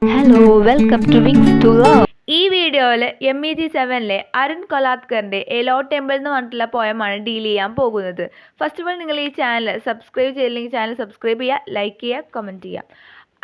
Hello welcome to Wings to Love. ഈ വീഡിയോയിൽ MEG7-ലെ അരുൺ കൊലാത്കറിൻ്റെ എ ലോ ടെമ്പിൾ എന്ന് പറഞ്ഞിട്ടുള്ള പോയമാണ് ഡീൽ ചെയ്യാൻ പോകുന്നത്. ഫസ്റ്റ് ഓഫ് ഓൾ നിങ്ങൾ ഈ ചാനൽ സബ്സ്ക്രൈബ് ചെയ്തില്ലെങ്കിൽ ചാനൽ സബ്സ്ക്രൈബ് ചെയ്യുക, ലൈക്ക് ചെയ്യുക, കമൻറ്റ് ചെയ്യുക.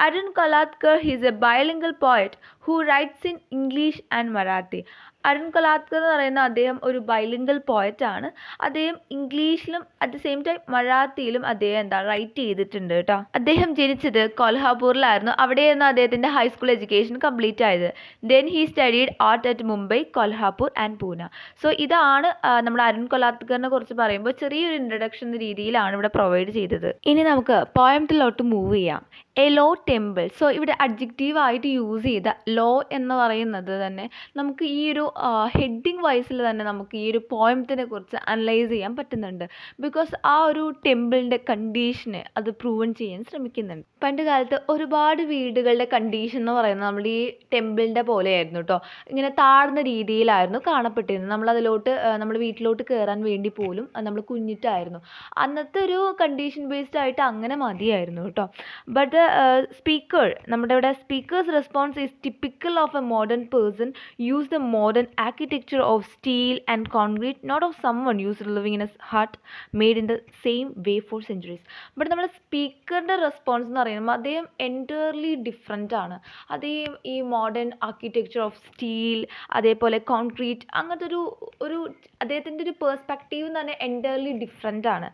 Arun Kolatkar is a bilingual poet who writes in English and Marathi. Arun Kolatkar എന്ന് പറയുന്ന അദ്ദേഹം ഒരു ബൈലിംഗൽ പോയറ്റാണ്. അദ്ദേഹം ഇംഗ്ലീഷിലും അറ്റ് ദ സെയിം ടൈം മറാത്തിയിലും അദ്ദേഹം റൈറ്റ് ചെയ്തിട്ടുണ്ട് കേട്ടോ. അദ്ദേഹം ജനിച്ചത് കൊൽഹാപൂരിലായിരുന്നു. അവിടെയായിരുന്നു അദ്ദേഹത്തിൻ്റെ ഹൈസ്കൂൾ എഡ്യൂക്കേഷൻ കംപ്ലീറ്റ് ആയത്. Then he studied art at Mumbai, Kolhapur and Poona. So ഇതാണ് നമ്മുടെ അരുൺ കൊലാത്കറിനെ കുറിച്ച് പറയുമ്പോൾ ചെറിയൊരു ഇൻട്രഡക്ഷൻ എന്ന രീതിയിലാണ് ഇവിടെ പ്രൊവൈഡ് ചെയ്തത്. ഇനി നമുക്ക് പോയത്തിലോട്ട് മൂവ് ചെയ്യാം. A low temple. സോ ഇവിടെ അഡ്ജക്റ്റീവ് ആയിട്ട് യൂസ് ചെയ്ത ലോ എന്ന് പറയുന്നത് തന്നെ നമുക്ക് ഈ ഒരു ഹെഡിങ് വൈസിൽ തന്നെ നമുക്ക് ഈ ഒരു പോയത്തിനെ കുറിച്ച് അനലൈസ് ചെയ്യാൻ പറ്റുന്നുണ്ട്. ബിക്കോസ് ആ ഒരു ടെമ്പിളിൻ്റെ കണ്ടീഷനെ അത് പ്രൂവൺ ചെയ്യാൻ ശ്രമിക്കുന്നുണ്ട്. പണ്ട് കാലത്ത് ഒരുപാട് വീടുകളുടെ കണ്ടീഷൻ എന്ന് പറയുന്നത് നമ്മൾ ഈ ടെമ്പിളിൻ്റെ പോലെയായിരുന്നു കേട്ടോ. ഇങ്ങനെ താഴ്ന്ന രീതിയിലായിരുന്നു കാണപ്പെട്ടിരുന്നത്. നമ്മൾ വീട്ടിലോട്ട് കയറാൻ വേണ്ടി പോലും നമ്മൾ കുഞ്ഞിട്ടായിരുന്നു. അന്നത്തെ ഒരു കണ്ടീഷൻ ബേസ്ഡ് ആയിട്ട് അങ്ങനെ മതിയായിരുന്നു കേട്ടോ. ബട്ട് സ്പീക്കർ, നമ്മുടെ ഇവിടെ speaker's response is typical of a modern person use the modern architecture of steel and concrete, not of someone used to living in a hut made in the same way for centuries. But നമ്മുടെ സ്പീക്കറിൻ്റെ response എന്ന് പറയുമ്പോൾ അദ്ദേഹം entirely different ആണ്. അദ്ദേഹം ഈ modern architecture of steel, അതേപോലെ concrete, അങ്ങനത്തെ ഒരു അദ്ദേഹത്തിൻ്റെ ഒരു പേഴ്സ്പെക്റ്റീവ് എന്ന് പറഞ്ഞാൽ എൻറ്റയർലി ഡിഫറെൻ്റ് ആണ്.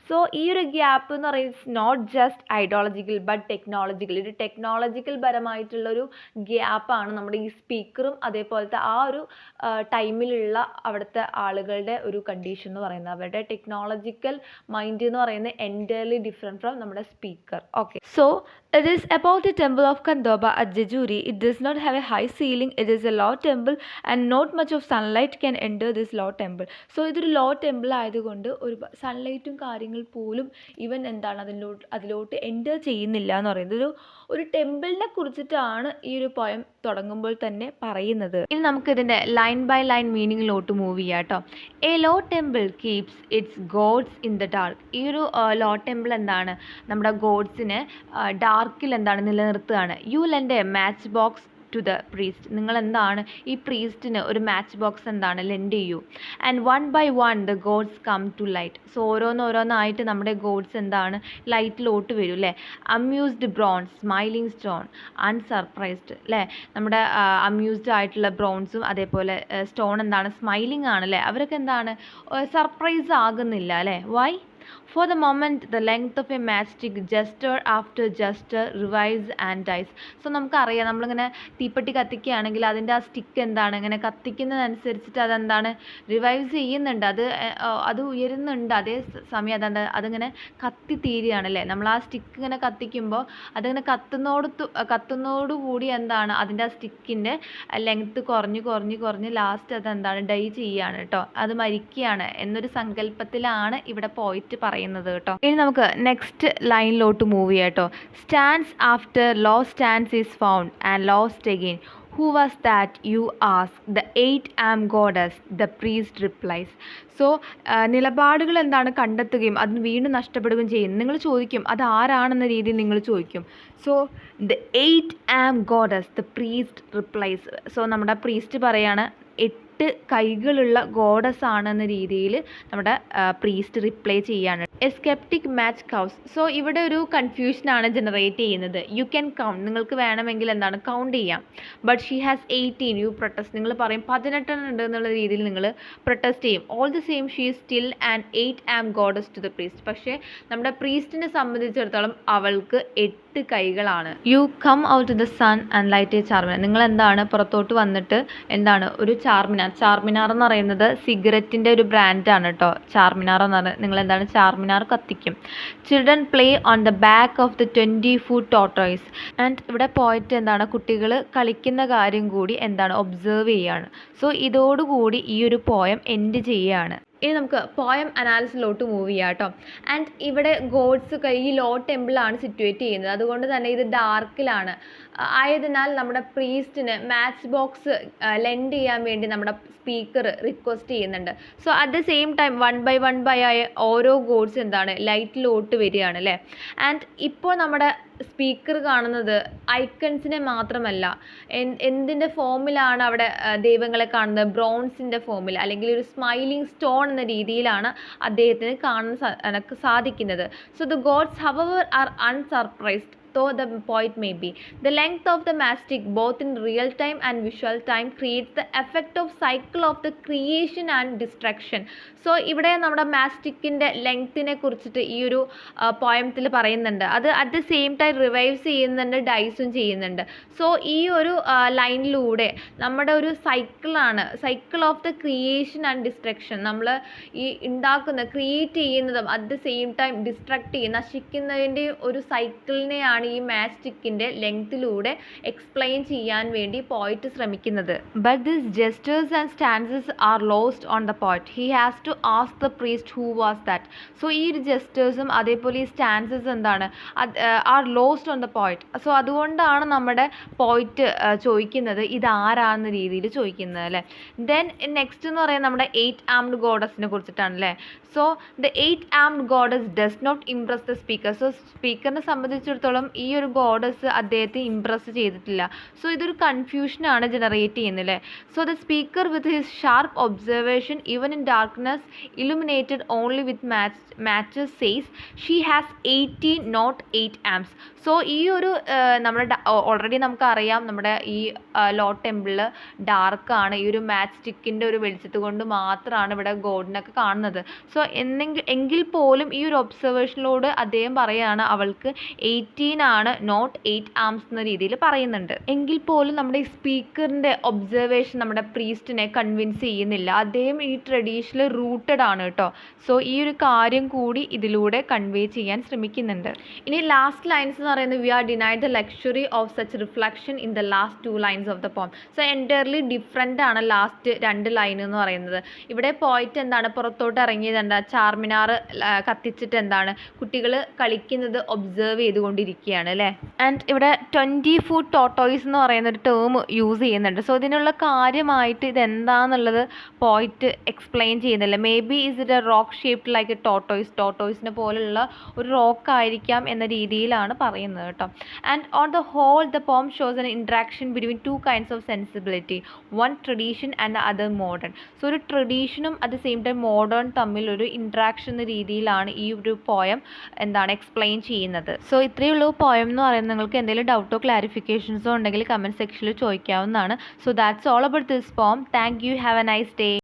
സോ ഈ ഒരു ഗ്യാപ്പ് എന്ന് പറയുന്നത് not just ideological but technological. ഒരു ടെക്നോളജിക്കൽ പരമായിട്ടുള്ളൊരു ഗ്യാപ്പാണ് നമ്മുടെ ഈ സ്പീക്കറും അതേപോലത്തെ ആ ഒരു ടൈമിലുള്ള അവിടുത്തെ ആളുകളുടെ ഒരു കണ്ടീഷൻ എന്ന് പറയുന്നത്. അവരുടെ ടെക്നോളജിക്കൽ മൈൻഡ് എന്ന് പറയുന്നത് എൻറ്റയർലി ഡിഫറെൻറ്റ് ഫ്രം നമ്മുടെ speaker. Okay, so it is about the temple of Kandoba at Jejuri. It does not have a high ceiling. It is a low temple and not much of sunlight can enter this low temple. So ഇതൊരു law temple ആയതുകൊണ്ട് ഒരു സൺലൈറ്റും കാര്യങ്ങൾ പോലും ഇവൻ അതിലോട്ട് enter ചെയ്യുന്നില്ല എന്ന് പറയുന്നത്. ഒരു ടെമ്പിളിനെ കുറിച്ചിട്ടാണ് ഈ ഒരു പോയം തുടങ്ങുമ്പോൾ തന്നെ പറയുന്നത്. ഇനി നമുക്ക് ഇതിൻ്റെ ലൈൻ ബൈ ലൈൻ മീനിങ്ങിലോട്ട് മൂവ് ചെയ്യാം കേട്ടോ. A low temple keeps its gods in the dark. ഈ ഒരു ലോ ടെമ്പിൾ എന്താണ്, നമ്മുടെ ഗോഡ്സിനെ ഡാർക്കിൽ നിലനിർത്തുകയാണ്. You lend a match box to the priest. നിങ്ങൾ ഈ പ്രീസ്റ്റിന് ഒരു മാച്ച് ബോക്സ് ലെൻഡ് ചെയ്യൂ. And one by one the gods come to light. So ഓരോന്നായിട്ട് നമ്മുടെ ഗോഡ്സ് ലൈറ്റിലോട്ട് വരും അല്ലേ. Amused bronze, smiling stone, unsurprised അല്ലേ. നമ്മുടെ അമ്യൂസ്ഡ് ആയിട്ടുള്ള ബ്രോൺസും അതേപോലെ സ്റ്റോൺ സ്മൈലിംഗ് ആണ് അല്ലേ. അവരൊക്കെ സർപ്രൈസ് ആകുന്നില്ല അല്ലേ. Y? For the moment, the length of a matchstick gesture after gesture revives and dies. So നമുക്കറിയാം, നമ്മളിങ്ങനെ തീപ്പെട്ടി കത്തിക്കുകയാണെങ്കിൽ അതിൻ്റെ ആ സ്റ്റിക്ക് ഇങ്ങനെ കത്തിക്കുന്നതനുസരിച്ചിട്ട് റിവൈവ് ചെയ്യുന്നുണ്ട്, അത് ഉയരുന്നുണ്ട്. അതേ സമയം അതിങ്ങനെ കത്തിത്തീരുകയാണ് അല്ലേ. നമ്മൾ ആ സ്റ്റിക്ക് ഇങ്ങനെ കത്തിക്കുമ്പോൾ അതിങ്ങനെ കത്തുന്നതോടുകൂടി അതിൻ്റെ ആ സ്റ്റിക്കിൻ്റെ ലെങ്ത്ത് കുറഞ്ഞ് ലാസ്റ്റ് ഡൈ ചെയ്യുകയാണ് കേട്ടോ. അത് മരിക്കുകയാണ് എന്നൊരു സങ്കല്പത്തിലാണ് ഇവിടെ പോയിട്ട് പറയുന്നത് കേട്ടോ. ഇനി നമുക്ക് നെക്സ്റ്റ് ലൈനിലോട്ട് മൂവ് ചെയ്യാം കേട്ടോ. Stands after low stands is found and lost again. Who was that, you ask? The 8 am goddess, the priest replies. So നിലപാടുകൾ കണ്ടെത്തുകയും അത് വീണ്ടും നഷ്ടപ്പെടുകയും ചെയ്യും. നിങ്ങൾ ചോദിക്കും അത് ആരാണെന്ന രീതിയിൽ നിങ്ങൾ ചോദിക്കും. So the 8 am goddess, the priest replies. So നമ്മുടെ പ്രീസ്റ്റ് പറയാണ് 8 കൈകളുള്ള ഗോഡസ് ആണെന്ന രീതിയിൽ നമ്മുടെ പ്രീസ്റ്റ് റിപ്ലൈ ചെയ്യാണ്. A sceptic match coughs. So ഇവിടെ ഒരു കൺഫ്യൂഷനാണ് ജനറേറ്റ് ചെയ്യുന്നത്. യു ക്യാൻ കൗണ്ട്, നിങ്ങൾക്ക് വേണമെങ്കിൽ കൗണ്ട് ചെയ്യാം. But she has 18, you protest. നിങ്ങൾ പറയും 18 ഉണ്ട് എന്നുള്ള രീതിയിൽ നിങ്ങൾ പ്രൊട്ടസ്റ്റ് ചെയ്യും. All the same she is still an 8 am goddess to the priest. പക്ഷേ നമ്മുടെ പ്രീസ്റ്റിനെ സംബന്ധിച്ചിടത്തോളം അവൾക്ക് 8 കൈകളാണ്. You come out the sun and light a Charminar. നിങ്ങൾ പുറത്തോട്ട് വന്നിട്ട് ഒരു ചാർമിനാർ എന്ന് പറയുന്നത് സിഗരറ്റിൻ്റെ ഒരു ബ്രാൻഡാണ് കേട്ടോ. ചാർമിനാർ എന്ന് പറഞ്ഞാൽ നിങ്ങൾ ചാർമിനാർ കത്തിക്കും. Children play on the back of the 20-foot tortoise. And ഇവിടെ പോയിട്ട് കുട്ടികൾ കളിക്കുന്ന കാര്യം കൂടി ഒബ്സർവ് ചെയ്യാണ്. സോ ഇതോടുകൂടി ഈ ഒരു പോയം എൻഡ് ചെയ്യുകയാണ്. ഇനി നമുക്ക് പോയം അനാലിസിലോട്ട് മൂവ് ചെയ്യാം കേട്ടോ. ആൻഡ് ഇവിടെ ഗോഡ്സ് ഈ ലോ ടെമ്പിളാണ് സിറ്റുവേറ്റ് ചെയ്യുന്നത്. അതുകൊണ്ട് തന്നെ ഇത് ഡാർക്കിലാണ്. ആയതിനാൽ നമ്മുടെ പ്രീസ്റ്റിന് മാച്ച് ബോക്സ് ലെൻഡ് ചെയ്യാൻ വേണ്ടി നമ്മുടെ സ്പീക്കർ റിക്വസ്റ്റ് ചെയ്യുന്നുണ്ട്. So at the same time one by ആയ ഓരോ ഗോഡ്സ് ലൈറ്റിലോട്ട് വരികയാണ് അല്ലേ. ആൻഡ് ഇപ്പോൾ നമ്മുടെ സ്പീക്കർ കാണുന്നത് ഐക്കൺസിനെ മാത്രമല്ല, എന്തിൻ്റെ ഫോമിലാണ് അവിടെ ദൈവങ്ങളെ കാണുന്നത്, ബ്രോൺസിൻ്റെ ഫോമിൽ അല്ലെങ്കിൽ ഒരു സ്മൈലിംഗ് സ്റ്റോൺ എന്ന രീതിയിലാണ് അദ്ദേഹത്തിന് കാണാൻ സാധിക്കുന്നത്. So the gods hour are unsurprised though the poet may be. The length of the mastic, both in real time and visual time, creates the effect of cycle of the creation and destruction. So ഇവിടെ നമ്മുടെ മാസ്റ്റിക്കിൻ്റെ ലെങ്ത്തിനെ കുറിച്ചിട്ട് ഈ ഒരു പോയത്തിൽ പറയുന്നുണ്ട്. അത് at the same time റിവൈവ്സ് ചെയ്യുന്നുണ്ട്, ഡൈസും ചെയ്യുന്നുണ്ട്. So ഈ ഒരു ലൈനിലൂടെ നമ്മുടെ ഒരു cycle of the creation and destruction, നമ്മൾ ഈ ക്രിയേറ്റ് ചെയ്യുന്നതും at the same time distract ചെയ്യുന്ന, നശിക്കുന്നതിൻ്റെ ഒരു സൈക്കിളിനെയാണ് ഈ മാസ്റ്റിക്കിൻ്റെ ലെങ്ത്തിലൂടെ എക്സ്പ്ലെയിൻ ചെയ്യാൻ വേണ്ടി പോയിറ്റ് ശ്രമിക്കുന്നത്. But this gestures and stances are lost on the poet. He has to ask the priest who was that. So ഈ ഒരു ജെസ്റ്റേഴ്സും അതേപോലെ ഈ സ്റ്റാൻസസ് എന്താണ്, are lost on the poet. So അതുകൊണ്ടാണ് നമ്മുടെ പോയിറ്റ് ചോദിക്കുന്നത് ഇതാരാന്ന രീതിയിൽ ചോദിക്കുന്നത് അല്ലേ. ദെൻ നെക്സ്റ്റ് എന്ന് പറയുന്നത് നമ്മുടെ 8 ആംഡ് ഗോഡസിനെ കുറിച്ചിട്ടാണ് അല്ലേ. So the 8 armed goddess does not impress the speaker. So സ്പീക്കറിനെ സംബന്ധിച്ചിടത്തോളം ഈ ഒരു ഗോഡസ് അദ്ദേഹത്തെ ഇംപ്രസ് ചെയ്തിട്ടില്ല. സോ ഇതൊരു കൺഫ്യൂഷനാണ് ജനറേറ്റ് ചെയ്യുന്നത് അല്ലേ. So the speaker with his sharp observation even in darkness illuminated only with matches says she has 18 not 8 amps. So ഈ ഒരു നമ്മുടെ ഓൾറെഡി നമുക്കറിയാം നമ്മുടെ ഈ ലോ ടെമ്പിളിൽ ഡാർക്കാണ്. ഈ ഒരു മാച്ച് സ്റ്റിക്കിൻ്റെ ഒരു വെളിച്ചത്ത് കൊണ്ട് മാത്രമാണ് ഇവിടെ ഗോഡിനൊക്കെ കാണുന്നത്. സോ എങ്കിൽ പോലും ഈ ഒരു ഒബ്സർവേഷനിലൂടെ അദ്ദേഹം പറയുകയാണ് അവൾക്ക് 18 ആണ്, നോട്ട് 8 ആംസ് എന്ന രീതിയിൽ പറയുന്നുണ്ട്. എങ്കിൽ പോലും നമ്മുടെ ഈ സ്പീക്കറിൻ്റെ ഒബ്സർവേഷൻ നമ്മുടെ പ്രീസ്റ്റിനെ കൺവിൻസ് ചെയ്യുന്നില്ല. അദ്ദേഹം ഈ ട്രഡീഷനിൽ റൂട്ടഡ് ആണ് കേട്ടോ. സോ ഈ ഒരു കാര്യം കൂടി ഇതിലൂടെ കൺവേ ചെയ്യാൻ ശ്രമിക്കുന്നുണ്ട്. ഇനി ലാസ്റ്റ് ലൈൻസ് എന്ന് പറയുന്നത് we are denied the luxury of such reflection in the last 2 lines of the poem. So entirely different ആണ് ലാസ്റ്റ് 2 ലൈൻ എന്ന് പറയുന്നത്. ഇവിടെ പോയിട്ട് എന്താണ്, പുറത്തോട്ട് ഇറങ്ങിയത് എന്താ, ചാർമിനാർ കത്തിച്ചിട്ട് എന്താണ് കുട്ടികൾ കളിക്കുന്നത് ഒബ്സർവ് ചെയ്തുകൊണ്ടിരിക്കുകയാണ് അല്ലേ. ആൻഡ് ഇവിടെ 20 ഫുട്ട് ടോട്ടോയ്സ് എന്ന് പറയുന്ന ഒരു ടേം യൂസ് ചെയ്യുന്നുണ്ട്. സോ ഇതിനുള്ള കാര്യമായിട്ട് ഇതെന്താണെന്നുള്ളത് പോയിട്ട് എക്സ്പ്ലെയിൻ ചെയ്യുന്നില്ല. Maybe is it a rock shaped like a ടോട്ടോയ്സിനെ പോലുള്ള ഒരു റോക്ക് ആയിരിക്കാം എന്ന രീതിയിലാണ് പറയുന്നത് കേട്ടോ. And on the whole the poem shows an interaction between 2 kinds of sensibility, one tradition and the other modern. So ഒരു ട്രഡീഷനും at the same time modern തമ്മിൽ ഒരു ഇൻട്രാക്ഷൻ എന്ന രീതിയിലാണ് ഈ ഒരു പോയം എന്താണ് എക്സ്പ്ലെയിൻ ചെയ്യുന്നത്. സോ ഇത്രയേ ഉള്ളൂ പോയം എന്ന് പറയുന്നത്. നിങ്ങൾക്ക് എന്തെങ്കിലും ഡൗട്ടോ ക്ലാരിഫിക്കേഷൻസോ ഉണ്ടെങ്കിൽ കമൻറ്റ് സെക്ഷനിൽ ചോദിക്കാവുന്നതാണ്. So that's all about this poem. Thank you. Have a nice day.